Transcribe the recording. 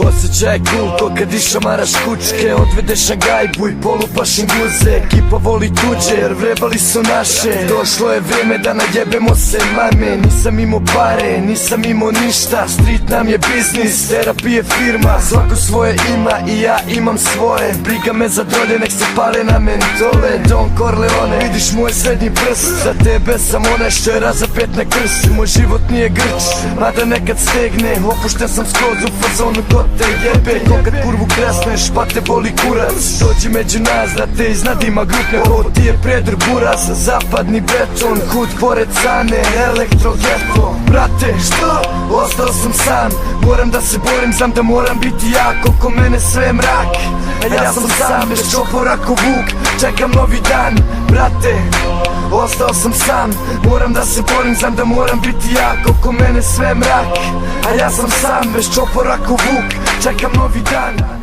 Osjećaj cool ko kad išamaraš kučke, odvedeš na gajbu i polupaš im guze. Ekipa voli tuđe jer vrebali su naše. Došlo je vrijeme da najebemo se mame. Nisam imao pare, nisam imao ništa. Street nam je biznis, terapije firma. Svako svoje ima i ja imam svoje. Briga me za drolje, nek se pale na mentole. Don Corleone, vidiš moj srednji prst. Za tebe sam onaj što je razapet na krst. Moj život nije grč, mada nekad stegne. Opušten sam skroz u fazonu ko te jebe. Ko kad kurvu kresneš pa te boli kurac. Dođi među nas da te iznadima grupne. Ovo ti je predr buras, zapadni beton. Hud pored Cane, elektrogeto. Brate, što? Ostao sam sam, moram da se borim, znam da moram biti jak. Oko mene sve je mrak, a ja sam sam, bez čopora ko vuk. Čekam novi dan, brate, ostao sam sam, moram da se borim, znam da moram biti jak. Oko mene sve je mrak, a ja sam sam, bez čopora ko vuk. Čekam novi dan.